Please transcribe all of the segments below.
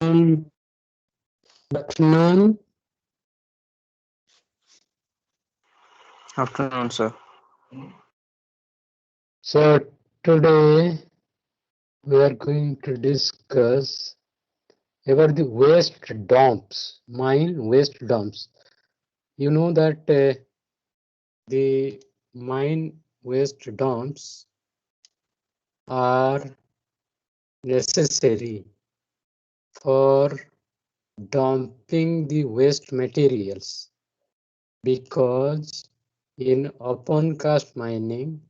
Afternoon. Afternoon, sir. So today we are going to discuss about the waste dumps, mine waste dumps. You know that the mine waste dumps are necessary for dumping the waste materials, because in open cast mining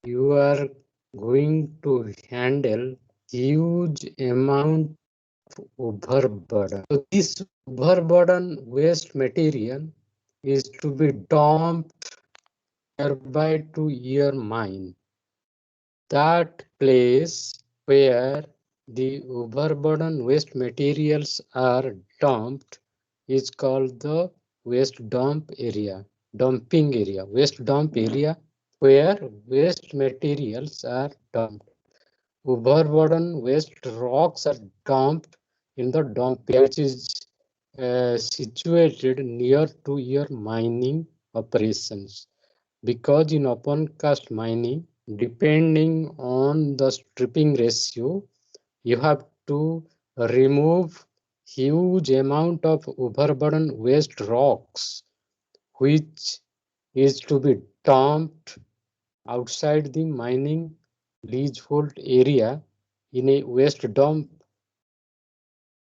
you are going to handle huge amount of overburden. So this overburden waste material is to be dumped nearby to your mine. That place where the overburden waste materials are dumped is called the waste dump area, dumping area, waste dump area, where waste materials are dumped. Overburden waste rocks are dumped in the dump area, which is situated near to your mining operations. Because in open cast mining, depending on the stripping ratio, you have to remove huge amount of overburden waste rocks, which is to be dumped outside the mining leasehold area in a waste dump,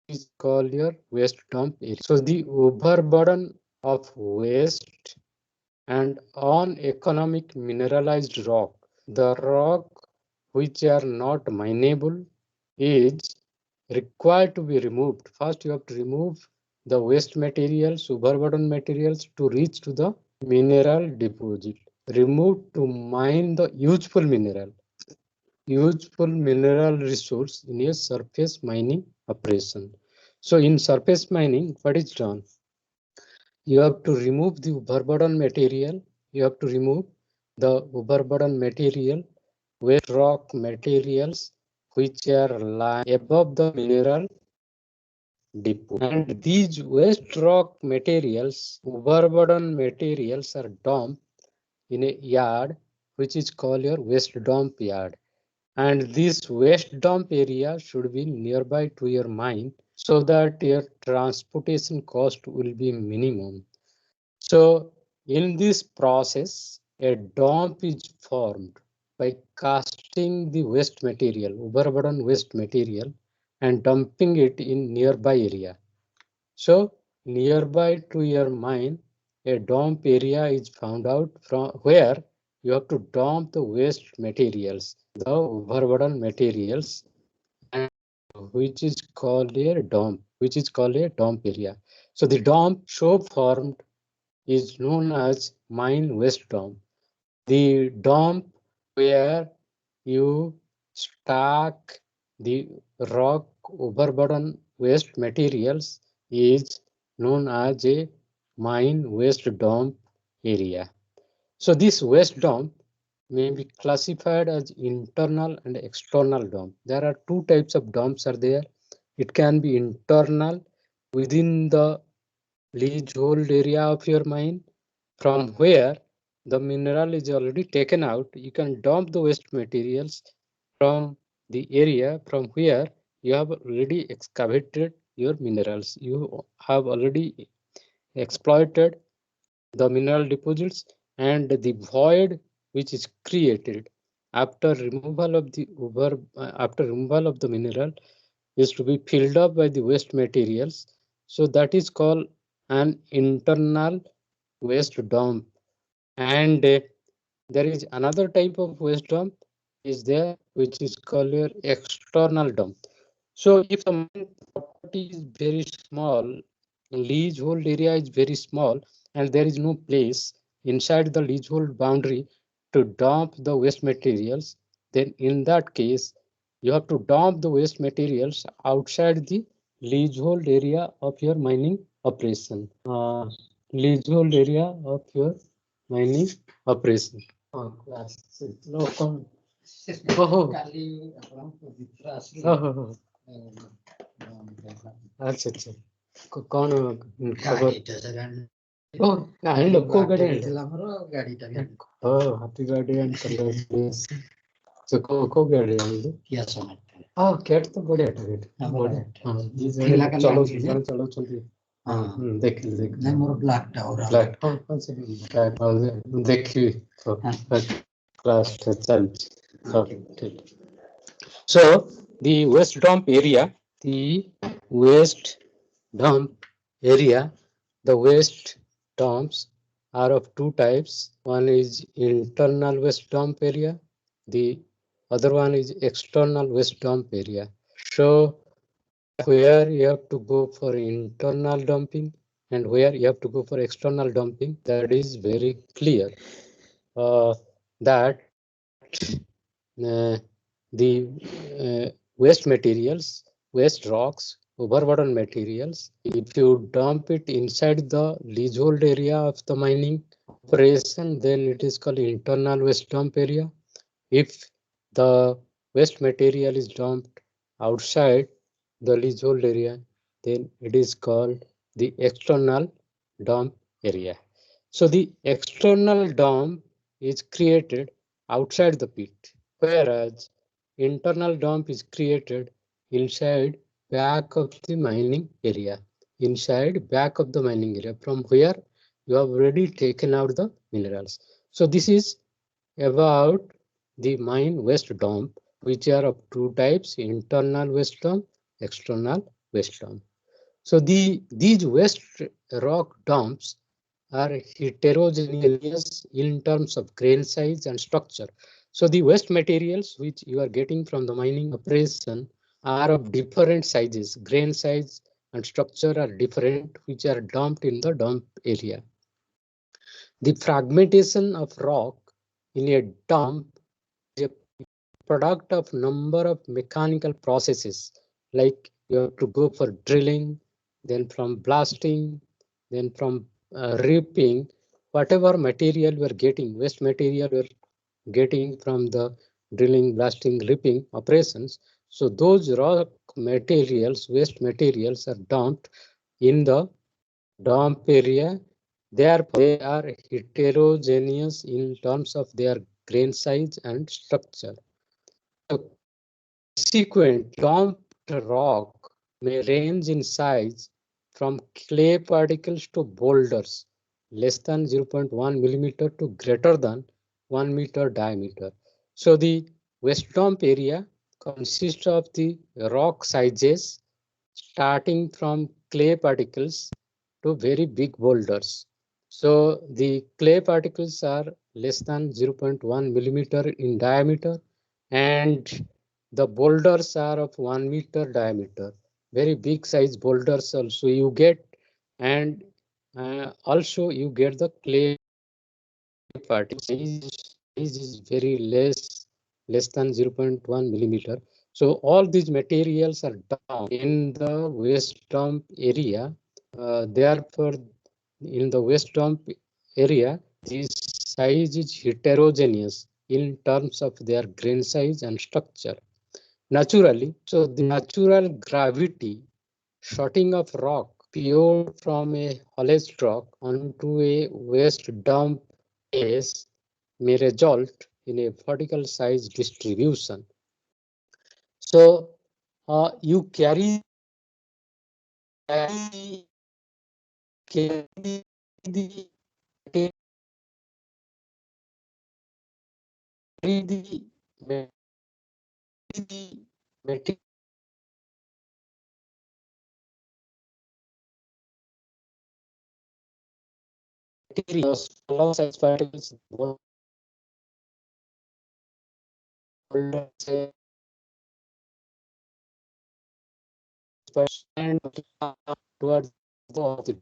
is called your waste dump area. So the overburden of waste and uneconomic mineralized rock, the rock which are not mineable, is required to be removed. First you have to remove the waste materials, overburden materials, to reach to the mineral deposit. Remove to mine the useful mineral resource in a surface mining operation. So in surface mining, what is done? You have to remove the overburden material. You have to remove the overburden material, waste rock materials which are lying above the mineral depot. And these waste rock materials, overburden materials, are dumped in a yard which is called your waste dump yard. And this waste dump area should be nearby to your mine so that your transportation cost will be minimum. So in this process, a dump is formed by casting the waste material, overburden waste material, and dumping it in nearby area. So nearby to your mine, a dump area is found out from where you have to dump the waste materials, the overburden materials, and which is called a dump, area. So the dump so formed is known as mine waste dump. The dump where you stack the rock overburden waste materials is known as a mine waste dump area. So this waste dump may be classified as internal and external dump. There are two types of dumps are there. It can be internal within the leasehold area of your mine, from where the mineral is already taken out. You can dump the waste materials from the area from where you have already excavated your minerals. You have already exploited the mineral deposits, and the void which is created after removal of the mineral is to be filled up by the waste materials. So that is called an internal waste dump. And there is another type of waste dump is there, which is called your external dump. So if the mine property is very small, leasehold area is very small, and there is no place inside the leasehold boundary to dump the waste materials, then in that case you have to dump the waste materials outside the leasehold area of your mining operation. Leasehold area of your mining operation. अच्छा अच्छा कौन खबर ओ ଆଣିଲ କୋଉ ଗାଡି ଆଣିଲ ହାତୀ ଗାଡି ଆଣିଲ ସେ କୋଉ ଗାଡି ଆଣିଲେ ହଁ କ୍ୟାଟ୍ ତ ବଢିଆ ଚଳଉଛନ୍ତି ଦେଖିଲି ମୋର ବ୍ଲାକ୍ ଟା ଦେଖିବି କ୍ଲାସ୍ ଚାଲିଛି ଠିକ so the waste dump area the waste dump area the waste dumps are of two types one is internal waste dump area the other one is external waste dump area so where you have to go for internal dumping and where you have to go for external dumping that is very clear that the waste materials waste rocks overburden materials if you dump it inside the leasehold area of the mining operation then it is called internal waste dump area if the waste material is dumped outside the leasehold area then it is called the external dump area so the external dump is created outside the pit whereas internal dump is created inside back of the mining area inside back of the mining area from where you have already taken out the minerals so this is about the mine waste dump which are of two types internal waste dump external waste dump so these waste rock dumps are heterogeneous in terms of grain size and structure. So the waste materials which you are getting from the mining operation are of different sizes, grain size and structure are different, which are dumped in the dump area. The fragmentation of rock in a dump is a product of number of mechanical processes, like you have to go for drilling, then from blasting, then from ripping, whatever material we are getting, waste material we are getting from the drilling, blasting, ripping operations. So those rock materials, waste materials are dumped in the dump area. Therefore, they are heterogeneous in terms of their grain size and structure. So, consequent dumped rock may range in size from clay particles to boulders less than 0.1 millimeter to greater than 1 meter diameter. So the waste dump area consists of the rock sizes starting from clay particles to very big boulders. So the clay particles are less than 0.1 millimeter in diameter and the boulders are of 1 meter diameter. Very big size boulders also you get and also you get the clay particles. Size is very less than 0.1 millimeter. So all these materials are dumped in the waste dump area. Therefore, in the waste dump area, this size is heterogeneous in terms of their grain size and structure. Naturally, so the natural gravity shotting of rock poured from a haulage truck onto a waste dump place may result in a vertical size distribution. So you carry the material small size particles and towards the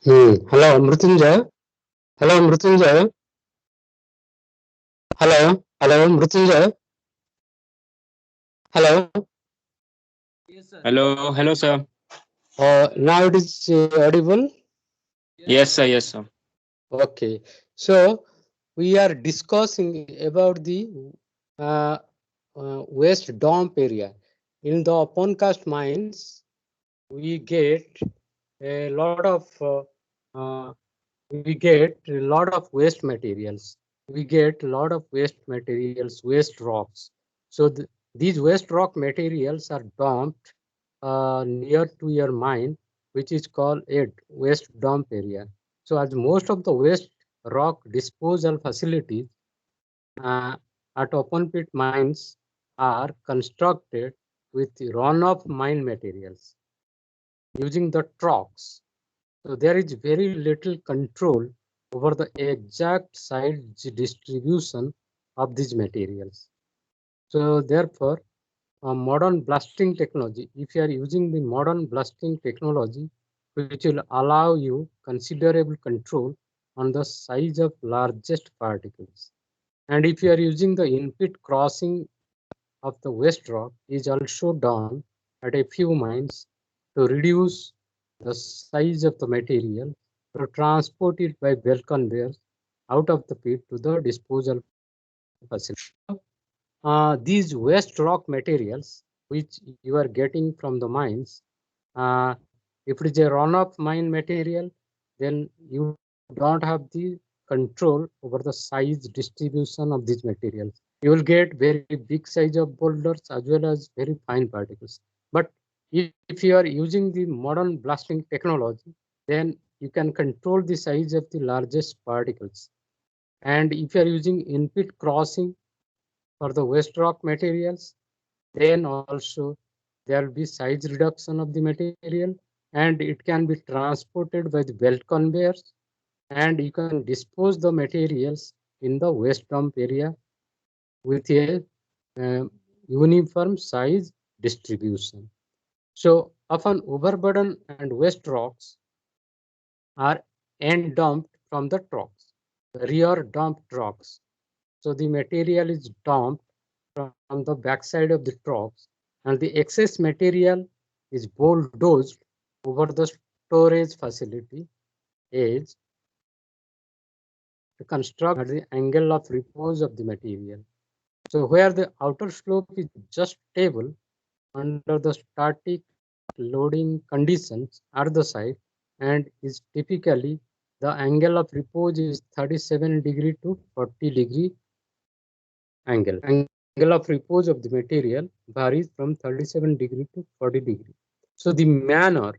Hello, Mrutyunjay. Hello, Mrutyunjay. Hello, hello, Mrutyunjay. Hello. Hello, hello, sir. Now it is audible. Yes, sir. Yes, sir. Okay. So we are discussing about the uh, waste dump area. In the open cast mines, we get a lot of waste materials. We get a lot of waste materials, waste rocks. So these waste rock materials are dumped near to your mine, which is called a waste dump area. So as most of the waste rock disposal facilities uh, at open pit mines are constructed with runoff mine materials using the trucks. So there is very little control over the exact size distribution of these materials. So therefore, modern blasting technology, if you are using the modern blasting technology, which will allow you considerable control on the size of largest particles. And if you are using the in-pit crossing of the waste rock is also done at a few mines to reduce the size of the material to transport it by belt conveyors out of the pit to the disposal facility. These waste rock materials, which you are getting from the mines, uh, if it is a runoff mine material, then you don't have the control over the size distribution of these materials. You will get very big size of boulders as well as very fine particles. But if you are using the modern blasting technology, then you can control the size of the largest particles. And if you are using in-pit crossing for the waste rock materials, then also there will be size reduction of the material and it can be transported by the belt conveyors and you can dispose the materials in the waste dump area with a uh, uniform size distribution. So often overburden and waste rocks are end dumped from the trucks, rear dumped rocks. So the material is dumped from the backside of the trucks and the excess material is bulldozed over the storage facility edge to construct at the angle of repose of the material. So where the outer slope is just stable under the static loading conditions at the site and is typically the angle of repose is 37 degree to 40 degree angle. Angle of repose of the material varies from 37 degree to 40 degree. So the manner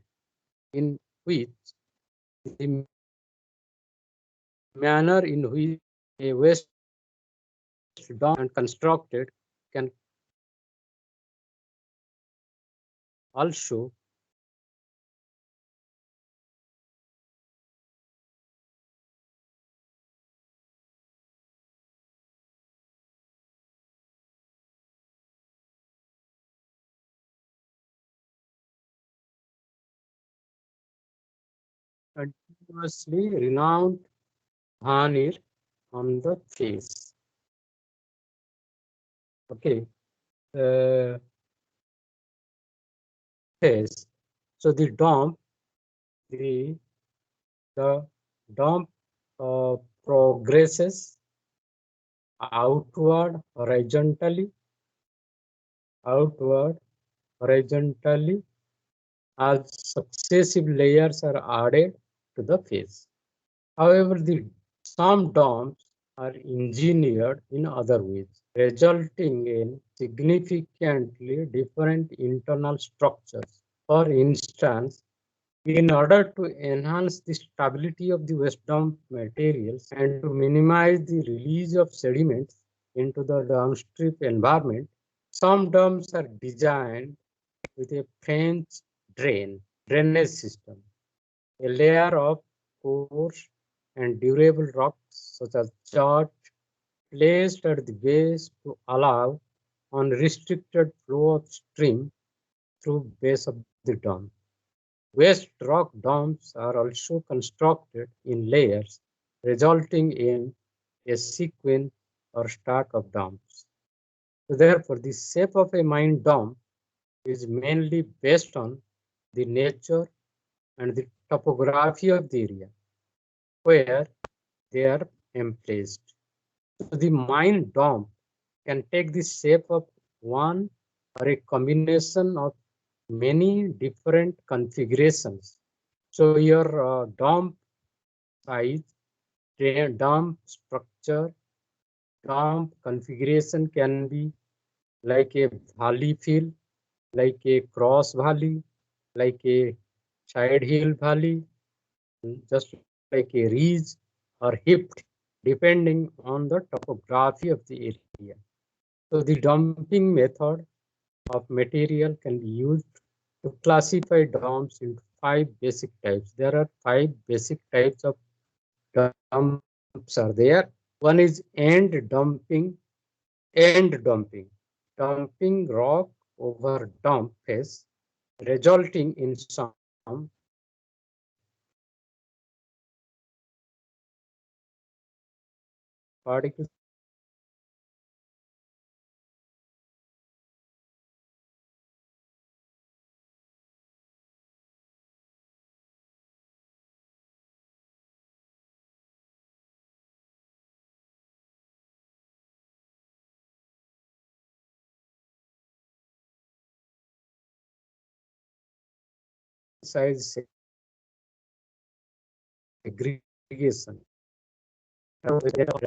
in which the a waste dump and constructed can also continuously renowned Bhanir on the face. Okay. Face. So the the the dome progresses outward outward horizontally as successive layers are added to the face. However, some domes are engineered in other ways, resulting in significantly different internal structures. For instance, in order to enhance the stability of the waste dump materials and to minimize the release of sediments into the downstream environment, some dumps are designed with a French drainage system, a layer of coarse and durable rocks such as chalk placed at the base to allow unrestricted flow of stream through base of the dump. Waste rock domes are also constructed in layers, resulting in a sequence or stack of domes. So therefore, the shape of a mine dome is mainly based on the nature and the topography of the area where they are emplaced. So the mine dome can take the shape of one or a combination of many different configurations. So your dome size, dome structure, dome configuration can be like a valley fill, like a cross valley, like a side hill valley, just like a ridge or hipped, depending on the topography of the area. So the dumping method of material can be used to classify domes into 5 basic types. There are 5 basic types of dumps are there. One is end dumping, dumping rock over dump face, resulting in some particles size segregation,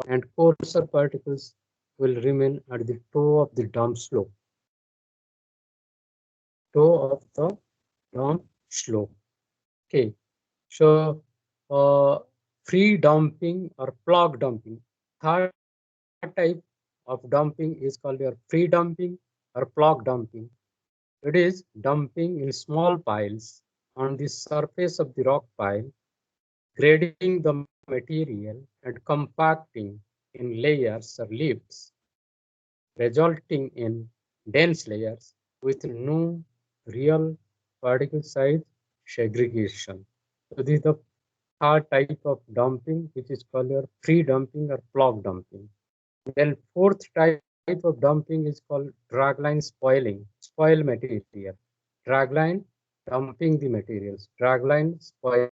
and coarser particles will remain at the toe of the dump slope. Toe of the dump slope. Okay, so free dumping or plug dumping. Third type of dumping is called your free dumping or plug dumping. It is dumping in small piles on the surface of the rock pile, grading the material and compacting in layers or lifts, resulting in dense layers with no real particle size segregation. So this is the third type of dumping, which is called your free dumping or plug dumping. Then fourth type of dumping is called dragline spoiling, spoil material. Dragline dumping the materials. Dragline spoiling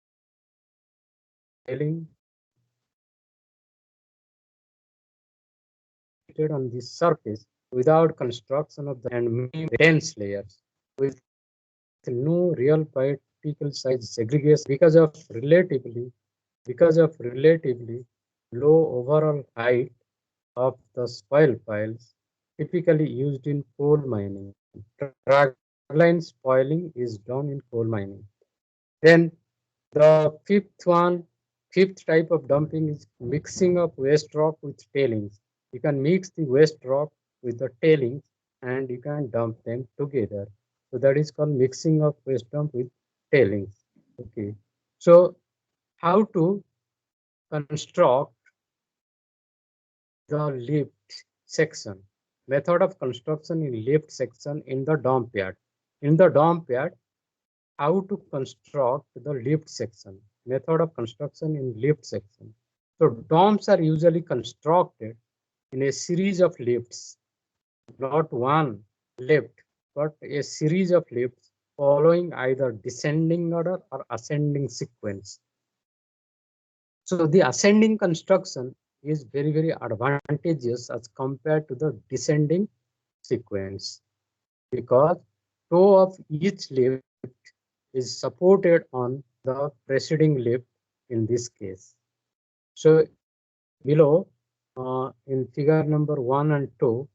on the surface without construction of the and dense layers with no real particle size segregation because of relatively low overall height of the spoil piles typically used in coal mining. Dragline spoiling is done in coal mining. Then the fifth type of dumping is mixing of waste rock with tailings. You can mix the waste rock with the tailings and you can dump them together. So that is called mixing of waste dump with tailings. Okay. So how to construct the lift section? Method of construction in lift section in the dump yard. In the dump yard, how to construct the lift section? Method of construction in lift section. So dumps are usually constructed in a series of lifts, not one lift, but a series of lifts following either descending order or ascending sequence. So the ascending construction is very, very advantageous as compared to the descending sequence, because toe of each lift is supported on the preceding lift in this case. So below, in figure number 1 and 2,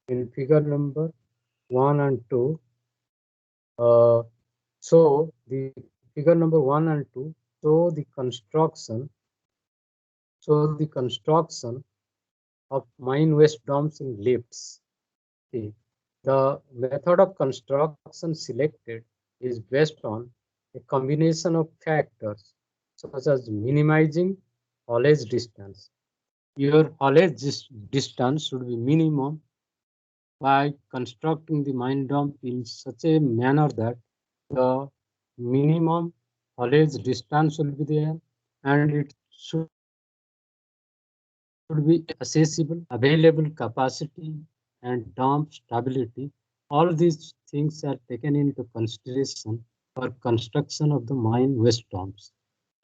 in figure number 1 and 2, so the figure number 1 and 2 show the construction, of mine waste dumps in lifts. Okay. The method of construction selected is based on a combination of factors such as minimizing haulage distance. Your haulage distance should be minimum by constructing the mine dump in such a manner that the minimum haulage distance will be there, and it should be accessible, available capacity, and dump stability. All these things are taken into consideration for construction of the mine waste dumps.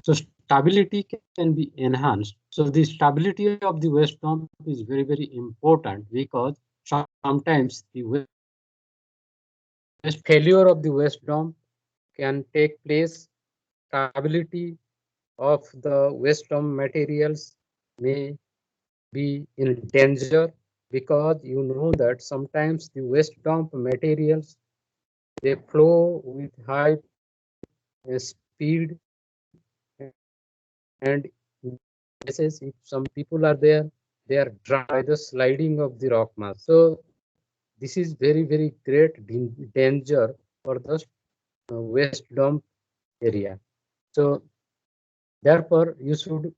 So stability can be enhanced. So the stability of the waste dump is very, very important, because sometimes the waste failure of the waste dump can take place. Stability of the waste dump materials may be in danger, because you know that sometimes the waste dump materials, they flow with high speed, and if some people are there, they are drowned by the sliding of the rock mass. So this is very, very great danger for the waste dump area. So therefore you should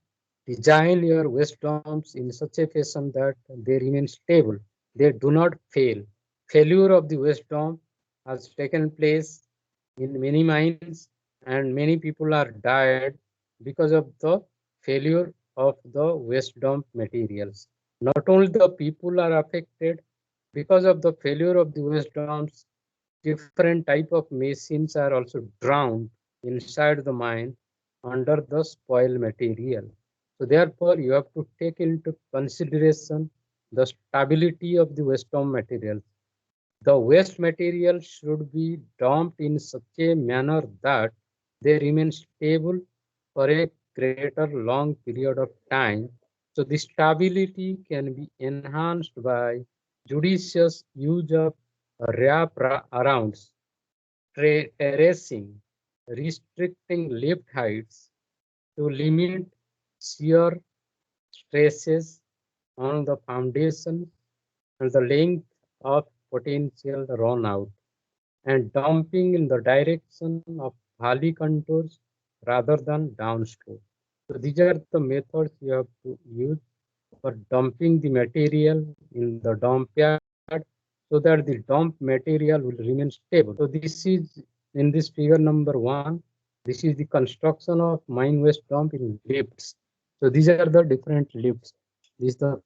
design your waste dumps in such a fashion that they remain stable, they do not fail. Failure of the waste dump has taken place in many mines, and many people are died because of the failure of the waste dump materials. Not only the people are affected, because of the failure of the waste dumps, different type of machines are also drowned inside the mine under the spoil material. So therefore, you have to take into consideration the stability of the waste dump materials. The waste material should be dumped in such a manner that they remain stable for a greater long period of time. So the stability can be enhanced by judicious use of wrap arounds, terracing, restricting lift heights to limit shear stresses on the foundation and the length of potential runout, and dumping in the direction of valley contours rather than downstroke. So these are the methods you have to use for dumping the material in the dump yard, so that the dump material will remain stable. So this is in this figure number 1. This is the construction of mine waste dump in lifts. So these are the different lifts. This is the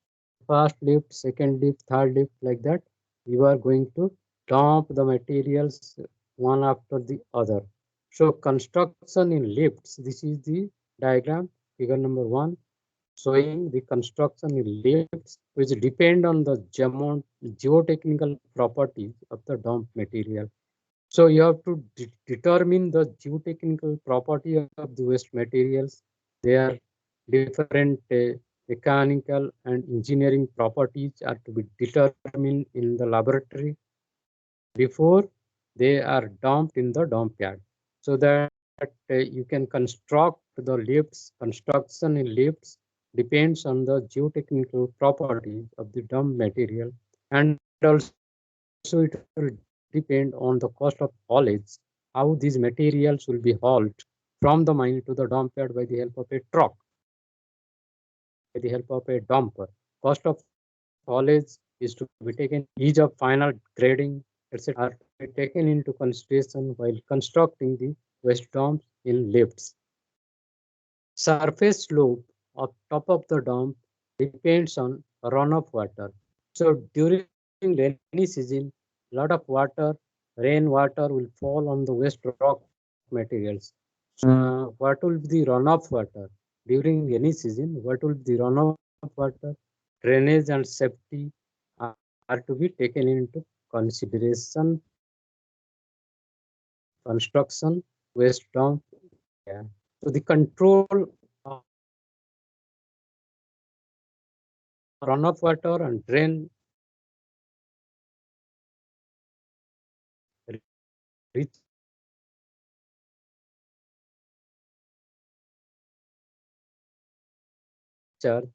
first lift, second lift, third lift, like that. You are going to dump the materials one after the other. So construction in lifts. This is the diagram, figure number 1, showing the construction in lifts, which depend on the geotechnical properties of the dump material. So you have to determine the geotechnical property of the waste materials. There are different mechanical and engineering properties are to be determined in the laboratory before they are dumped in the dump yard, so that you can construct the lifts. Construction in lifts depends on the geotechnical properties of the dump material, and also it will depend on the cost of haulage, how these materials will be hauled from the mine to the dump yard by the help of a truck, by the help of a dumper. Cost of haulage is to be taken, ease of final grading, etc. are to be taken into consideration while constructing the waste dumps in lifts. Surface slope of top of the dump depends on runoff water. So during rainy season, lot of water, rainwater will fall on the waste rock materials. What will be the runoff water during rainy season? What will be the runoff water? Drainage and safety are to be taken into consideration. Construction, waste dump. Yeah. So the control of runoff water and drain recharge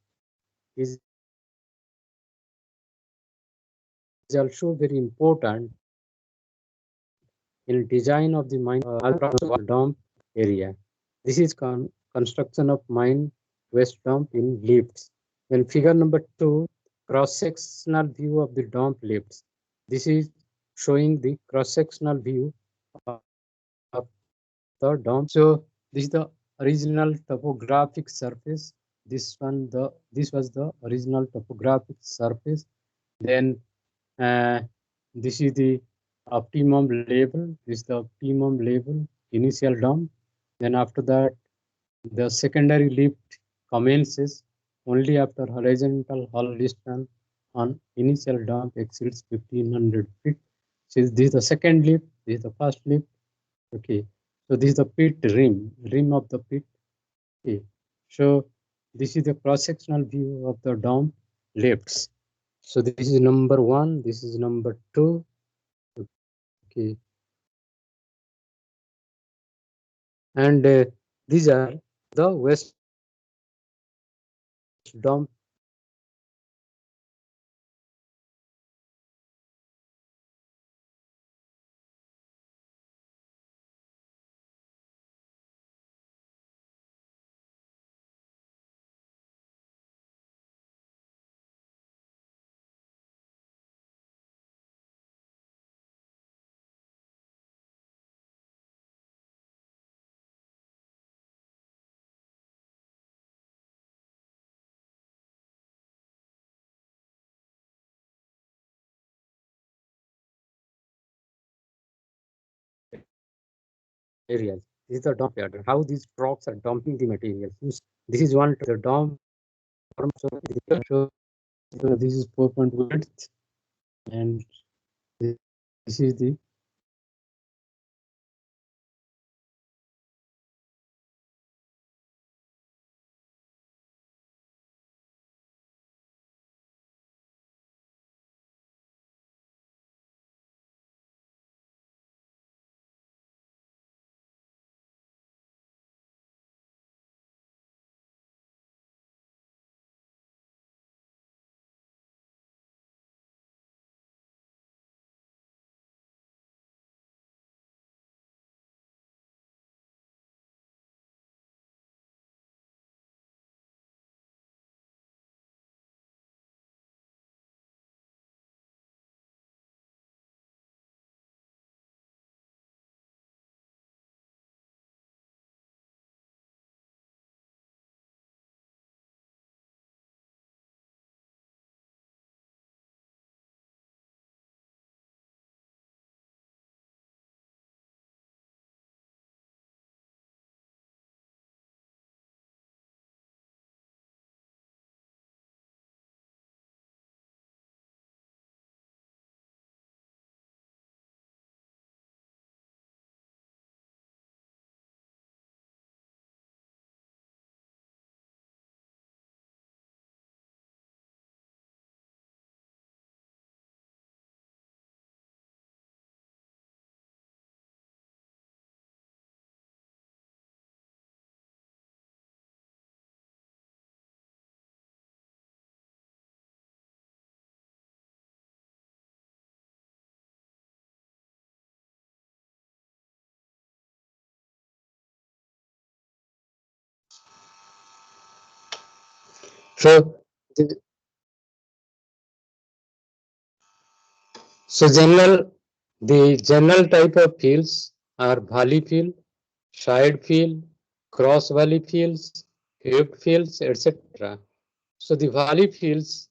is also very important in design of the mine dump area. This is construction of mine waste dump in lifts. Then figure number 2, cross-sectional view of the dump lifts. This is showing the cross-sectional view of the dump. So this is the original topographic surface. This was the original topographic surface. Then this is the optimum level. This is the optimum level initial dump. Then after that, the secondary lift commences only after horizontal hull distance on initial dump exceeds 1500 feet. So this is the second lift. This is the first lift. Okay. So this is the pit rim of the pit. Okay. So this is the cross-sectional view of the dump lifts. So this is number 1. This is number 2. Okay. And these are the waste dump areas. This is the dump yard. How these trucks are dumping the materials. This is one the dump. So this is 4.1 width, and this is the So, the- the general type of fields are valley field, side field, cross valley fields, cubed fields, etc. So the valley fields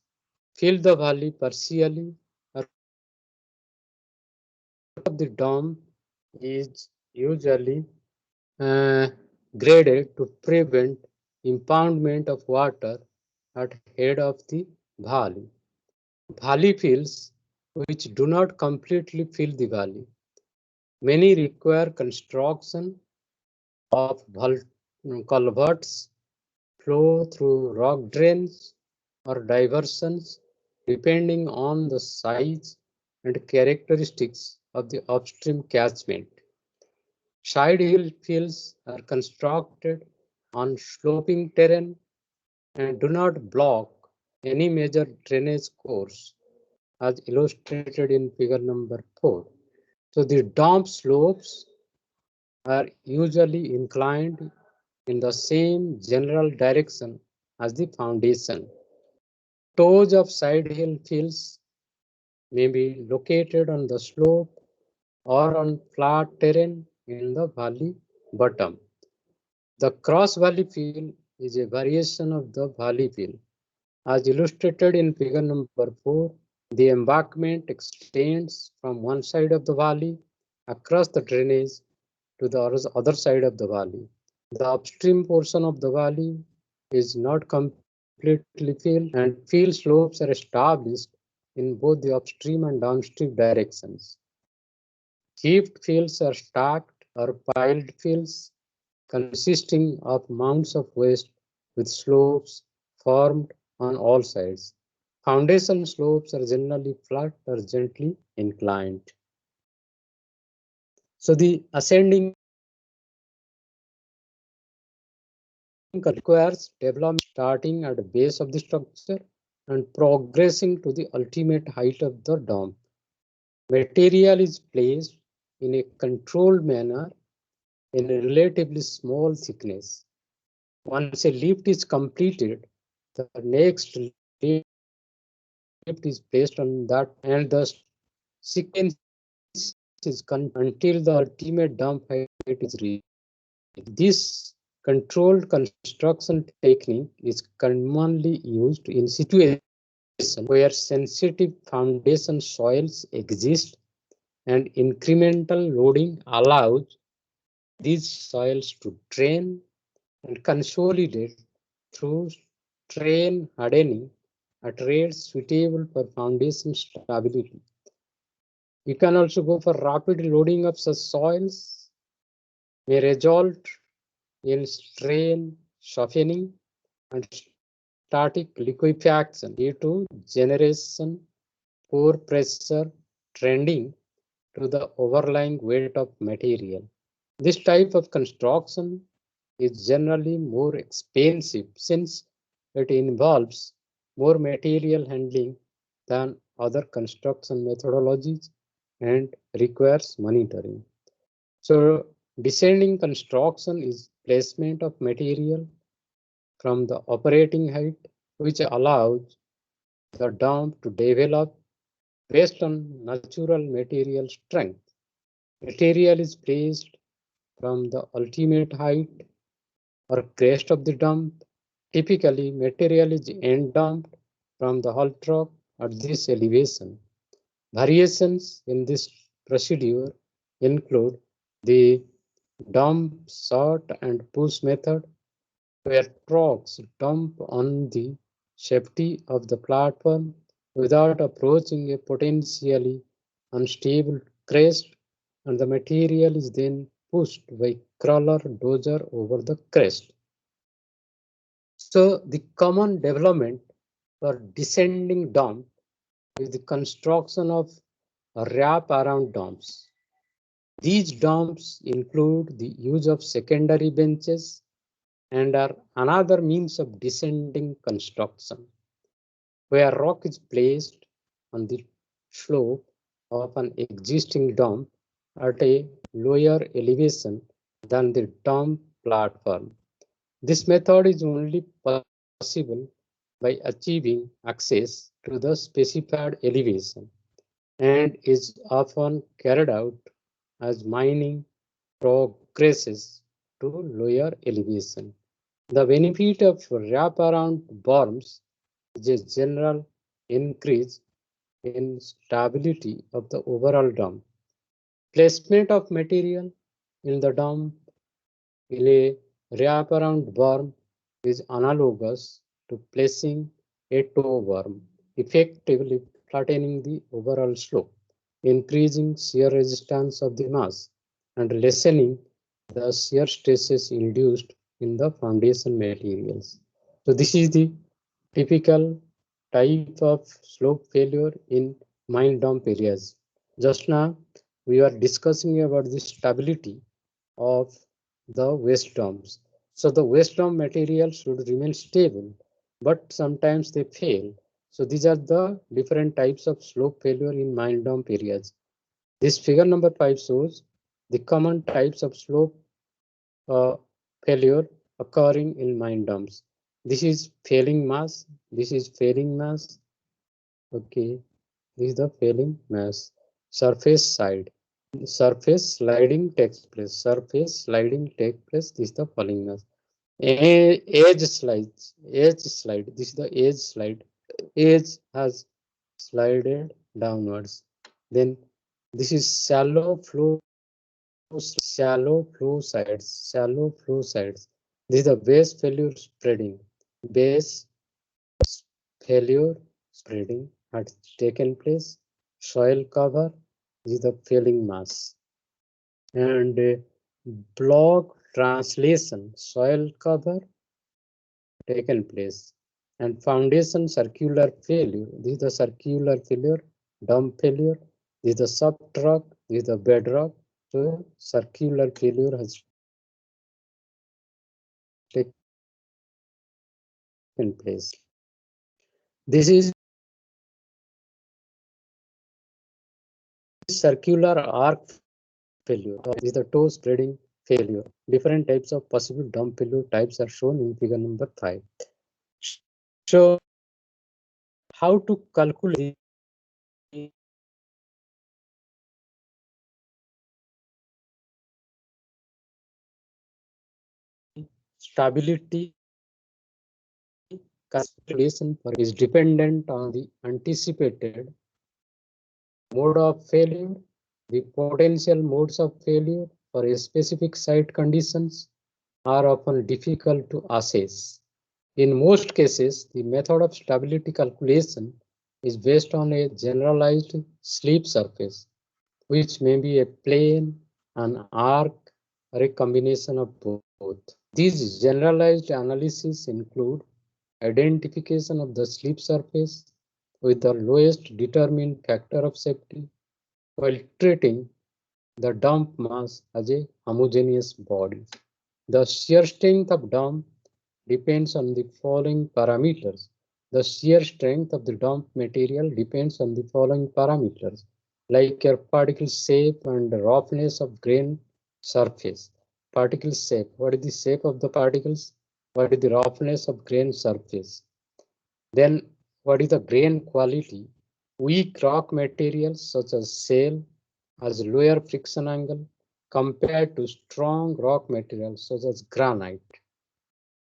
fill the valley partially, or the dome is usually uh, graded to prevent impoundment of water at head of the valley. Valley fields which do not completely fill the valley. Many require construction of culverts, flow through rock drains, or diversions, depending on the size and characteristics of the upstream catchment. Side hill fields are constructed on sloping terrain and do not block any major drainage course, as illustrated in figure number 4. So the dump slopes are usually inclined in the same general direction as the foundation. Toes of side hill fields may be located on the slope or on flat terrain in the valley bottom. The cross valley field is a variation of the valley field. As illustrated in figure number 4, the embankment extends from one side of the valley across the drainage to the other side of the valley. The upstream portion of the valley is not completely filled, and field slopes are established in both the upstream and downstream directions. Heaped fields are stacked or piled fields consisting of mounds of waste with slopes formed on all sides. Foundation slopes are generally flat or gently inclined. So the ascending requires development starting at the base of the structure and progressing to the ultimate height of the dome. Material is placed in a controlled manner in a relatively small thickness. Once a lift is completed, the next lift is placed on that, and the sequence is until the ultimate dump height is reached. This controlled construction technique is commonly used in situations where sensitive foundation soils exist and incremental loading allows these soils to drain and consolidate through terrain hardening at rates suitable for foundation stability. You can also go for rapid loading of such soils may result in strain softening and static liquefaction due to generation pore pressure trending to the overlying weight of material. This type of construction is generally more expensive since it involves more material handling than other construction methodologies and requires monitoring. So descending construction is placement of material from the operating height, which allows the dome to develop based on natural material strength. Material is placed from the ultimate height or crest of the dump. Typically, material is end dumped from the haul truck at this elevation. Variations in this procedure include the dump, sort, and push method, where trucks dump on the safety of the platform without approaching a potentially unstable crest, and the material is then pushed by crawler dozer over the crest. So the common development for descending dump is the construction of wrap around dumps. These dumps include the use of secondary benches and are another means of descending construction, where rock is placed on the slope of an existing dump at a lower elevation than the dump platform. This method is only possible by achieving access to the specified elevation and is often carried out as mining progresses to lower elevation. The benefit of wraparound berms is a general increase in stability of the overall dome. Placement of material in the dome in a wraparound berm is analogous to placing a toe berm, effectively flattening the overall slope, increasing shear resistance of the mass, and lessening the shear stresses induced in the foundation materials. So this is the typical type of slope failure in mine dump areas. Just now, we are discussing about the stability of the waste dumps. So the waste dump material should remain stable, but sometimes they fail. So these are the different types of slope failure in mine dump areas. This figure number 5 shows the common types of slope uh, failure occurring in mine dumps. This is failing mass. This is failing mass. Okay, this is the failing mass. Surface side. Surface sliding takes place. Surface sliding takes place. This is the falling mass. Edge slides. Edge slide. This is the edge slide. Edge has slided downwards. Then this is shallow flow sides. Shallow flow sides. This is the base failure spreading. Base failure spreading had taken place. Soil cover is the failing mass. And block translation, soil cover taken place. And foundation circular failure. This is the circular failure, dump failure. This is the subrock. This is the bedrock. So circular failure has taken place. This is circular arc failure. This is the toe spreading failure. Different types of possible dump failure types are shown in figure number 5. So how to calculate stability calculation is dependent on the anticipated mode of failure, the potential modes of failure for a specific site conditions are often difficult to assess. In most cases, the method of stability calculation is based on a generalized slip surface, which may be a plane, an arc, or a combination of both. These generalized analyses include identification of the slip surface with the lowest determined factor of safety, while treating the dump mass as a homogeneous body. The shear strength of dump depends on the following parameters. The shear strength of the dump material depends on the following parameters, like your particle shape and roughness of grain surface. Particle shape, what is the shape of the particles? What is the roughness of grain surface? Then what is the grain quality? Weak rock materials such as shale has lower friction angle compared to strong rock materials such as granite.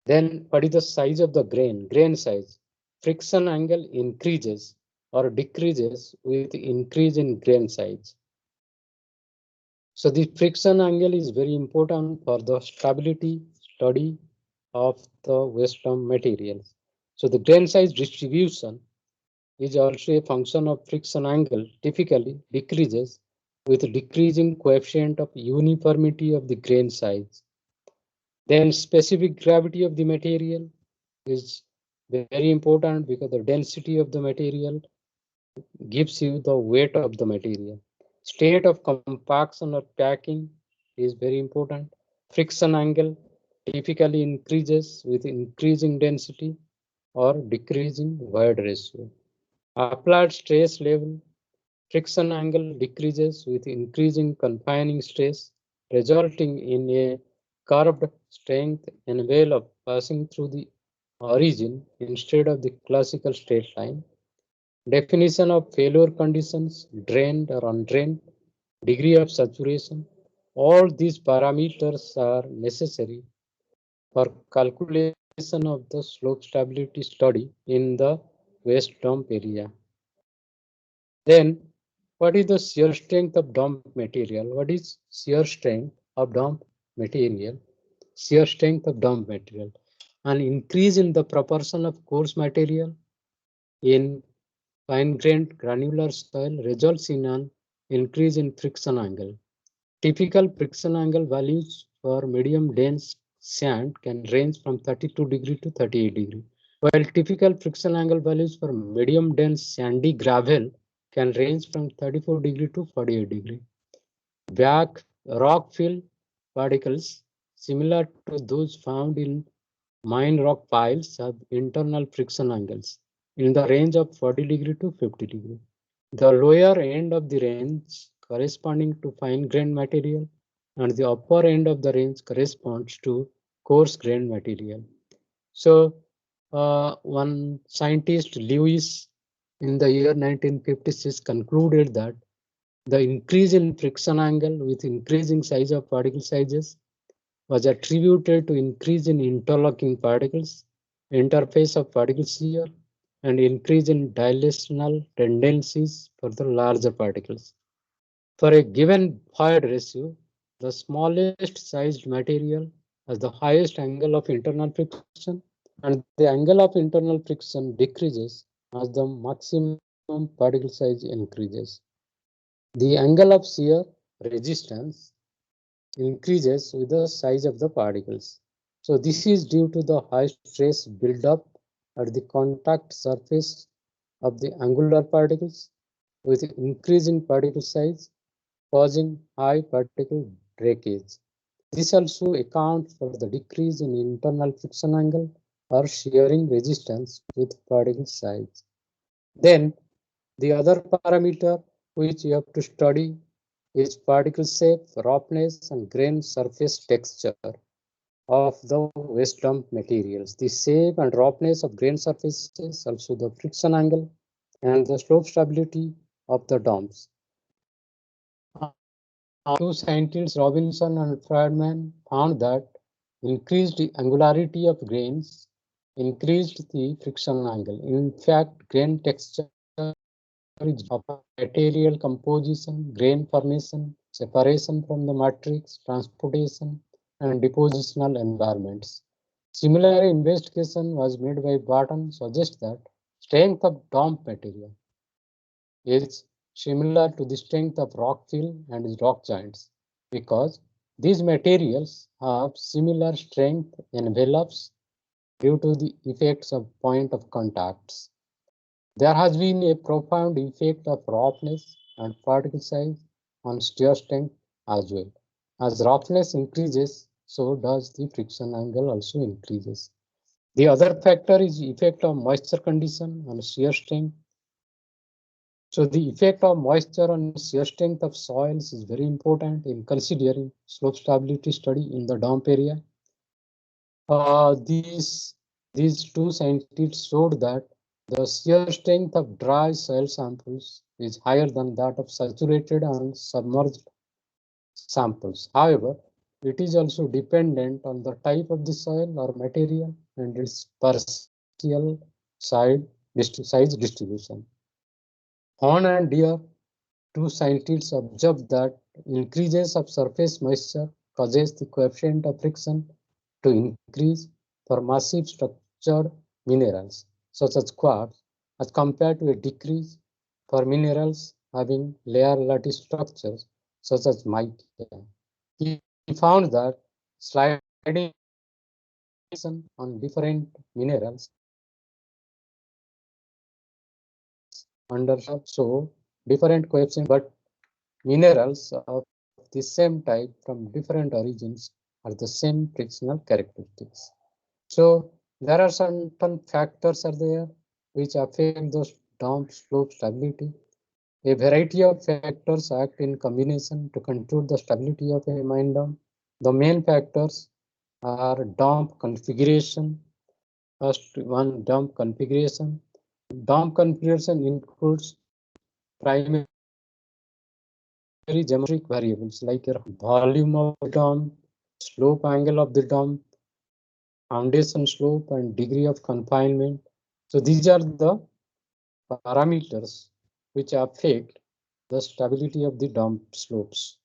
Then what is the size of the grain? Grain size. Friction angle increases or decreases with increase in grain size. So the friction angle is very important for the stability study of the waste dump materials. So the grain size distribution is also a function of friction angle, typically decreases with decreasing coefficient of uniformity of the grain size. Then specific gravity of the material is very important because the density of the material gives you the weight of the material. State of compaction or packing is very important. Friction angle typically increases with increasing density or decreasing void ratio. Applied stress level, friction angle decreases with increasing confining stress, resulting in a curved strength envelope passing through the origin instead of the classical straight line, definition of failure conditions, drained or undrained, degree of saturation. All these parameters are necessary for calculation of the slope stability study in the waste dump area. Then, what is the shear strength of dump material? What is shear strength of dump material? Shear strength of dump material. An increase in the proportion of coarse material in fine-grained granular soil results in an increase in friction angle. Typical friction angle values for medium dense sand can range from 32 degree to 38 degree, while typical friction angle values for medium dense sandy gravel can range from 34 degree to 48 degree. Black rock fill particles similar to those found in mine rock piles have internal friction angles in the range of 40 degree to 50 degree. The lower end of the range corresponding to fine-grained material and the upper end of the range corresponds to coarse-grained material. So one scientist, Lewis, in the year 1956 concluded that the increase in friction angle with increasing size of particle sizes was attributed to increase in interlocking particles, interface of particle shear, and increase in dilational tendencies for the larger particles. For a given void ratio, the smallest sized material has the highest angle of internal friction, and the angle of internal friction decreases as the maximum particle size increases. The angle of shear resistance increases with the size of the particles. So this is due to the high stress buildup at the contact surface of the angular particles with increasing particle size causing high particle breakage. This also accounts for the decrease in internal friction angle or shearing resistance with particle size. Then the other parameter which you have to study is particle shape, roughness, and grain surface texture of the waste dump materials. The shape and roughness of grain surfaces, also the friction angle, and the slope stability of the dumps. Two scientists, Robinson and Friedman, found that increased angularity of grains increased the friction angle. In fact, grain texture of material composition, grain formation, separation from the matrix, transportation, and depositional environments. Similar investigation was made by Barton suggests that strength of dump material is similar to the strength of rock fill and rock joints because these materials have similar strength envelopes due to the effects of point of contacts. There has been a profound effect of roughness and particle size on shear strength as well. As roughness increases, so does the friction angle also increases. The other factor is effect of moisture condition on shear strength. So the effect of moisture on shear strength of soils is very important in considering slope stability study in the dump area. These two scientists showed that the shear strength of dry soil samples is higher than that of saturated and submerged samples. However, it is also dependent on the type of the soil or material and its partial size distribution. Horn and Deer, two scientists observed that increases of surface moisture causes the coefficient of friction to increase for massive structured minerals such as quartz as compared to a decrease for minerals having layer lattice structures such as mica. He found that sliding on different minerals under so different coefficient, but minerals of the same type from different origins are the same frictional characteristics. So there are certain factors are there which affect the dump slope stability. A variety of factors act in combination to control the stability of a mine dump. The main factors are dump configuration, First one, dump configuration. Dump configuration includes primary geometric variables like your volume of the dump, slope angle of the dump, foundation slope, and degree of confinement. So these are the parameters which affect the stability of the dump slopes.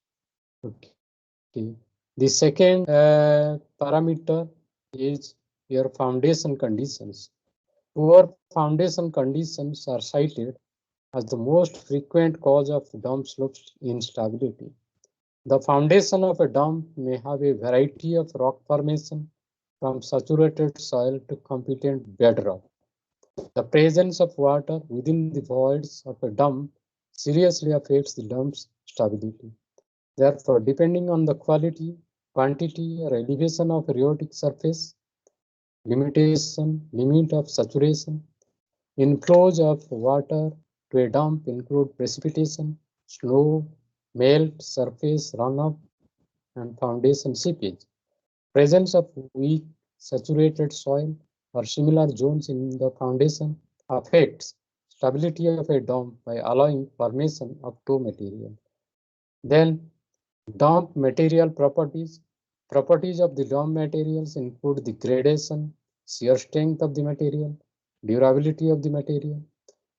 Okay. The second parameter is your foundation conditions. Poor foundation conditions are cited as the most frequent cause of dump slopes instability. The foundation of a dump may have a variety of rock formation from saturated soil to competent bedrock. The presence of water within the voids of a dump seriously affects the dump's stability. Therefore, depending on the quality, quantity, or elevation of a rheotic surface, limit of saturation, inflows of water to a dump include precipitation, snow, melt, surface runoff, and foundation seepage. Presence of weak saturated soil or similar zones in the foundation affects stability of a dump by allowing formation of two material. Then dump material properties. Properties of the dump materials include the gradation, shear strength of the material, durability of the material.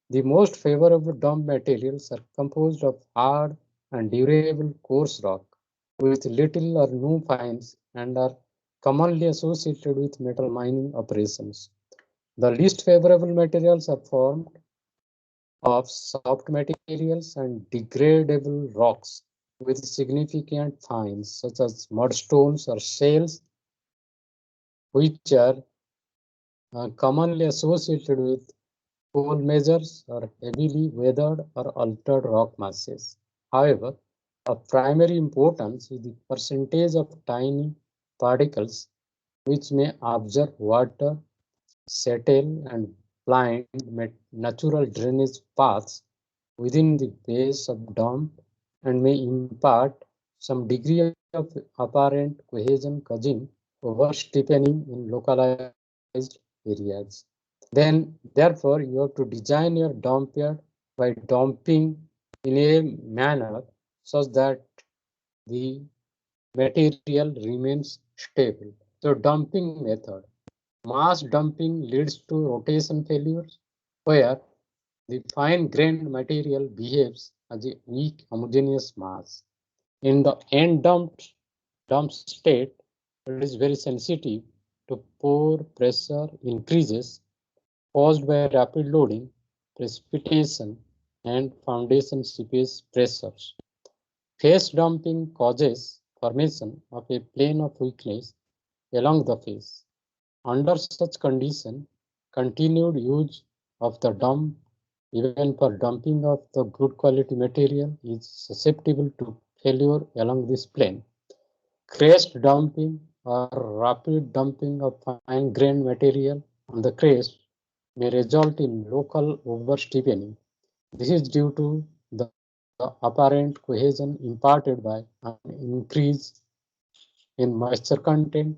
The most favorable dump materials are composed of hard and durable coarse rock with little or no fines and are commonly associated with metal mining operations. The least favorable materials are formed of soft materials and degradable rocks with significant fines such as mudstones or shales, which are commonly associated with coal measures or heavily weathered or altered rock masses. However, of primary importance is the percentage of tiny particles which may absorb water, settle, and blind natural drainage paths within the base of dump and may impart some degree of apparent cohesion causing over-steepening in localized areas. Then, therefore, you have to design your dump yard by dumping in a manner such that the material remains stable. So, dumping method. Mass dumping leads to rotation failures, where the fine-grained material behaves as a weak homogeneous mass. In the end dump state, it is very sensitive to pore pressure increases caused by rapid loading, precipitation, and foundation seepage pressures. Face dumping causes formation of a plane of weakness along the face. Under such condition, continued use of the dump, even for dumping of the good quality material, is susceptible to failure along this plane. Crest dumping or rapid dumping of fine-grained material on the crest may result in local oversteepening. This is due to the apparent cohesion imparted by an increase in moisture content.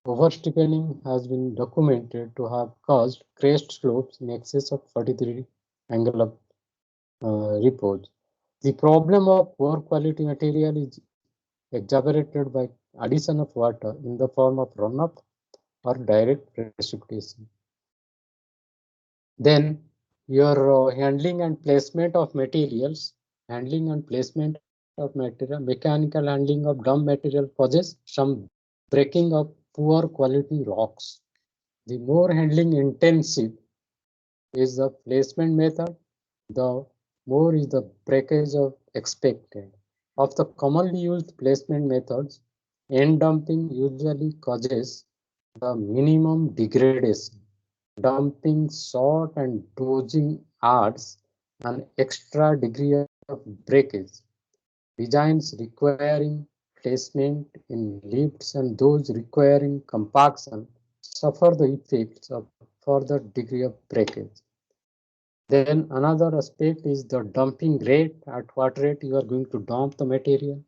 Oversteepening has been documented to have caused crest slopes in excess of 43 angle of repose. The problem of poor quality material is exacerbated by addition of water in the form of runoff or direct precipitation. Then your handling and placement of materials, mechanical handling of dump material causes some breaking of poor quality rocks. The more handling intensive is the placement method, the more is the breakage of expected. Of the commonly used placement methods, end dumping usually causes the minimum degradation. Dumping short and dosing adds an extra degree of breakage. Designs requiring placement in lifts and those requiring compaction suffer the effects of further degree of breakage. Then another aspect is the dumping rate, at what rate you are going to dump the material.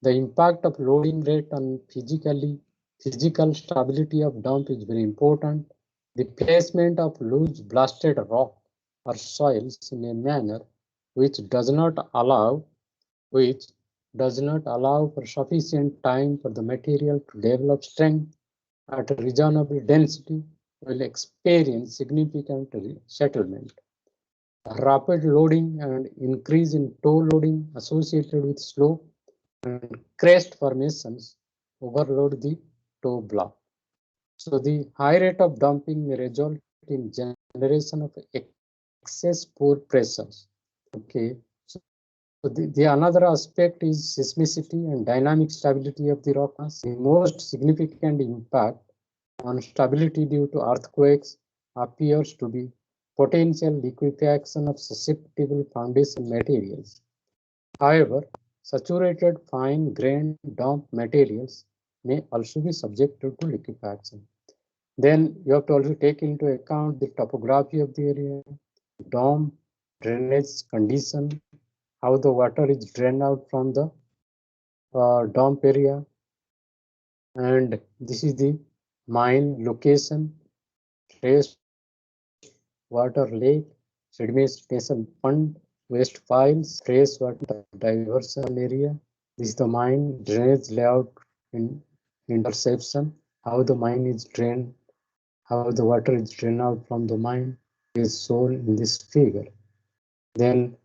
The impact of loading rate on physical stability of dump is very important. The placement of loose blasted rock or soils in a manner which does not allow for sufficient time for the material to develop strength at a reasonable density will experience significant settlement. Rapid loading and increase in toe loading associated with slope and crest formations overload the toe block. So the high rate of dumping may result in generation of excess pore pressures. Okay, so the another aspect is seismicity and dynamic stability of the rock mass. The most significant impact on stability due to earthquakes appears to be potential liquefaction of susceptible foundation materials. However, saturated fine-grained dump materials may also be subjected to liquefaction. Then you have to also take into account the topography of the area, dome, drainage condition, how the water is drained out from the dump area, and this is the mine location, trace water lake, sedimentation fund, waste piles, trace water diversion area. This is the mine drainage layout in interception, how the mine is drained, how the water is drained out from the mine is shown in this figure. Then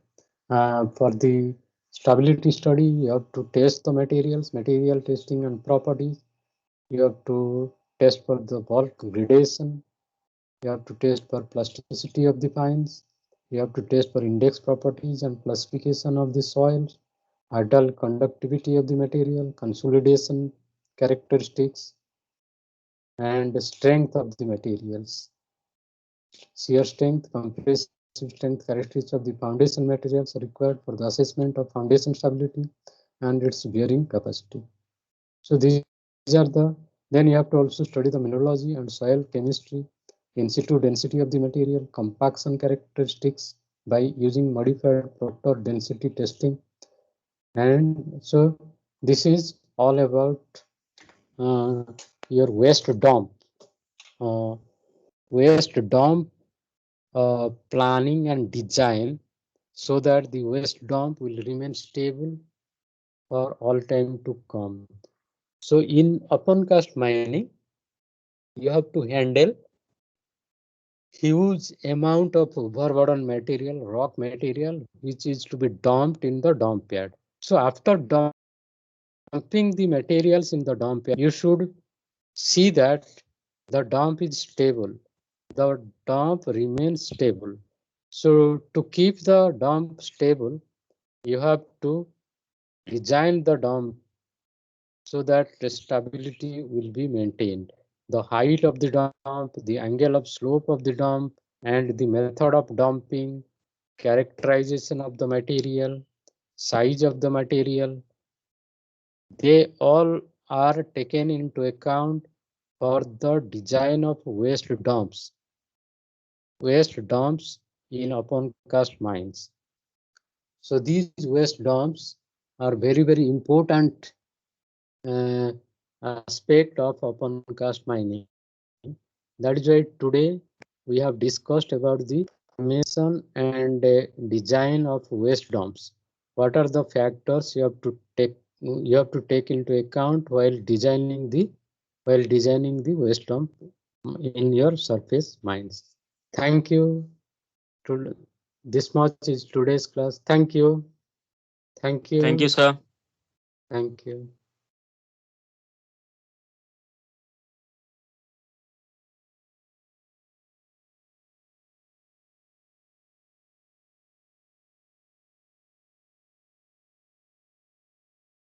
for the stability study, you have to test the materials, material testing and properties. You have to test for the bulk gradation. You have to test for plasticity of the fines. You have to test for index properties and classification of the soils, idle conductivity of the material, consolidation characteristics, and strength of the materials. Shear strength, compressive strength characteristics of the foundation materials are required for the assessment of foundation stability and its bearing capacity. So these are the, then you have to also study the mineralogy and soil chemistry, in situ density of the material, compaction characteristics by using modified Proctor density testing. And so this is all about your waste dump. Waste dump planning and design so that the waste dump will remain stable for all time to come. So in open cast mining, you have to handle huge amount of overburden material, rock material, which is to be dumped in the dump yard. So after dumping the materials in the dump yard, you should see that the dump is stable. The dump remains stable. So to keep the dump stable, you have to design the dump so that the stability will be maintained. The height of the dump, the angle of slope of the dump, and the method of dumping, characterization of the material, size of the material, they all are taken into account for the design of waste dumps in open cast mines. So these waste dumps are very, very important aspect of open cast mining. That is why today we have discussed about the formation and design of waste dumps. What are the factors you have to take into account while designing the waste dump in your surface mines. Thank you. This much is today's class. Thank you. Thank you. Thank you, sir. Thank you.